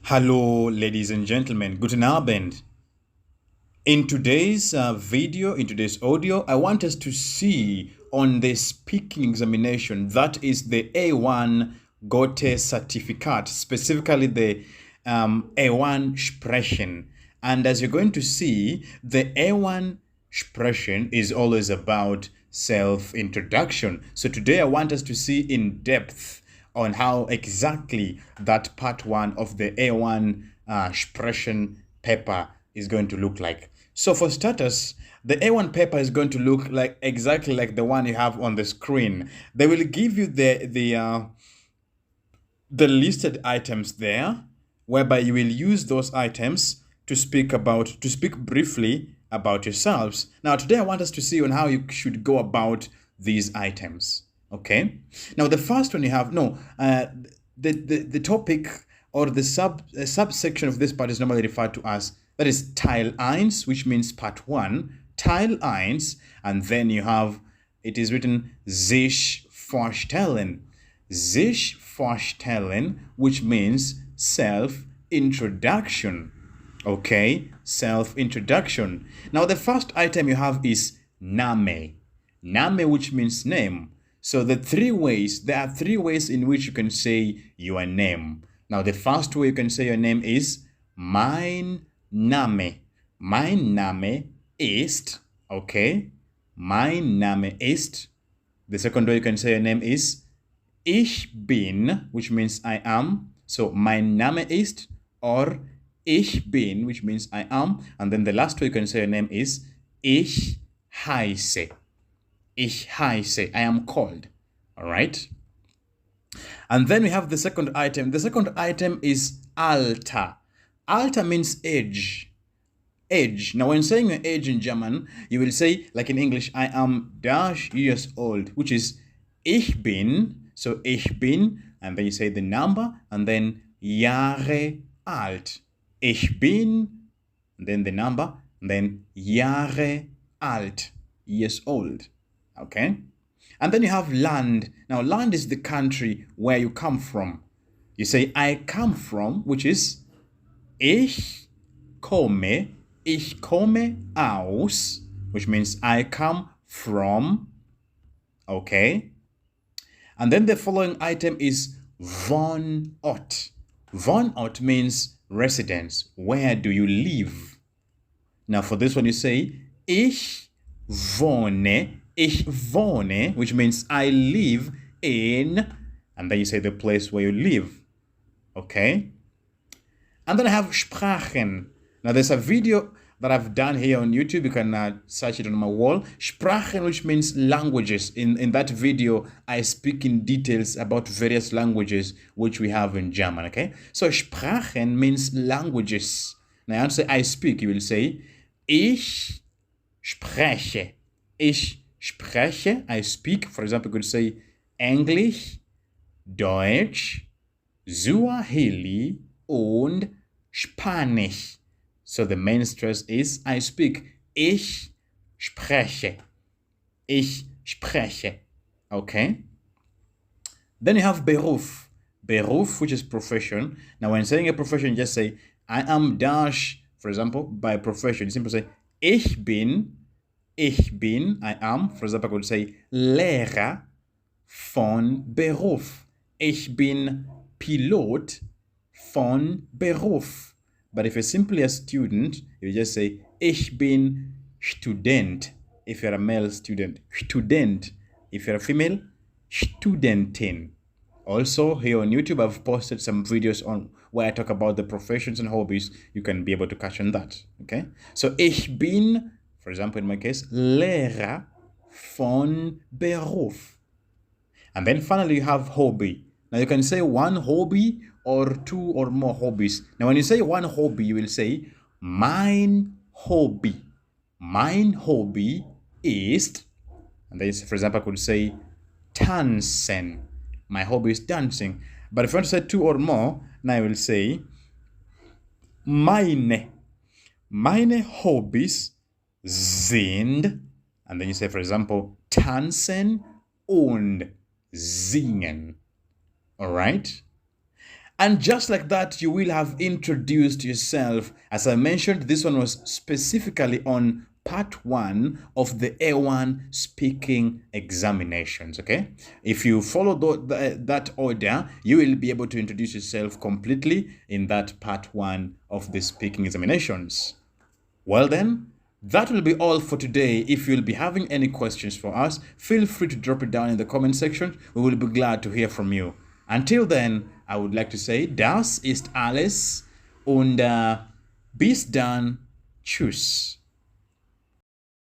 Hallo, ladies and gentlemen. Guten Abend. In today's in today's audio, I want us to see on the speaking examination, that is the A1 Goethe Zertifikat, specifically the A1 Sprechen. And as you're going to see, the A1 Sprechen is always about self-introduction. So today I want us to see in depth on how exactly that part one of the A1 Sprechen paper is going to look like. So for starters, the A1 paper is going to look like exactly like the one you have on the screen. They will give you the listed items there, whereby you will use those items to speak briefly about yourselves. Now today I want us to see on how you should go about these items. Okay. Now the first one you have the topic or the subsection of this part is normally referred to as, that is Teil 1, which means part 1, Teil 1, and then you have, it is written sich vorstellen. Sich vorstellen, which means self-introduction. Okay, self-introduction. Now the first item you have is Name. Name, which means name. So there are three ways in which you can say your name. Now the first way you can say your name is mein Name. Mein Name ist, okay? Mein Name ist. The second way you can say your name is Ich bin, which means I am. So mein Name ist or Ich bin, which means I am. And then the last way you can say your name is Ich heiße. Ich heiße. I am called. All right? And then we have the second item. The second item is Alter. Alter means age. Age. Now, when saying your age in German, you will say, like in English, I am dash years old, which is Ich bin. So ich bin, and then you say the number, and then Jahre alt. Ich bin, and then the number, and then Jahre alt, years old. Okay? And then you have Land. Now, land is the country where you come from. You say, I come from, which is ich komme aus, which means I come from. Okay? And then the following item is Wohnort. Wohnort means residence. Where do you live? Now for this one you say, ich wohne, which means I live in, and then you say the place where you live. Okay? And then I have Sprachen. Now there's a video that I've done here on YouTube. You can search it on my wall. Sprachen, which means languages. In that video, I speak in details about various languages which we have in German, okay? So Sprachen means languages. Now, I say I speak, you will say, ich spreche. Ich spreche, I speak. For example, you could say Englisch, Deutsch, Swahili und Spanisch. So the main stress is I speak. Ich spreche. Ich spreche. Okay? Then you have Beruf. Beruf, which is profession. Now when saying a profession, just say, I am dash, for example, by profession. You simply say, ich bin, I am. For example, I could say, Lehrer von Beruf. Ich bin Pilot von Beruf. But if you're simply a student, you just say, ich bin Student. If you're a male student, Student. If you're a female, Studentin. Also, here on YouTube, I've posted some videos on where I talk about the professions and hobbies. You can be able to catch on that. Okay? So, ich bin, for example, in my case, Lehrer von Beruf. And then finally, you have hobby. Now, you can say one hobby or two or more hobbies. Now, when you say one hobby, you will say, mein Hobby. Mein Hobby ist, and then, for example, I could say, tanzen. My hobby is dancing. But if you want to say two or more, now I will say, meine Hobbys sind, and then you say, for example, tanzen und singen. All right? And just like that, you will have introduced yourself. As I mentioned, this one was specifically on part one of the A1 speaking examinations. Okay, if you follow that order, you will be able to introduce yourself completely in that part one of the speaking examinations. Well then, that will be all for today. If you'll be having any questions for us, feel free to drop it down in the comment section. We will be glad to hear from you. Until then, I would like to say, das ist alles und bis dann. Tschüss.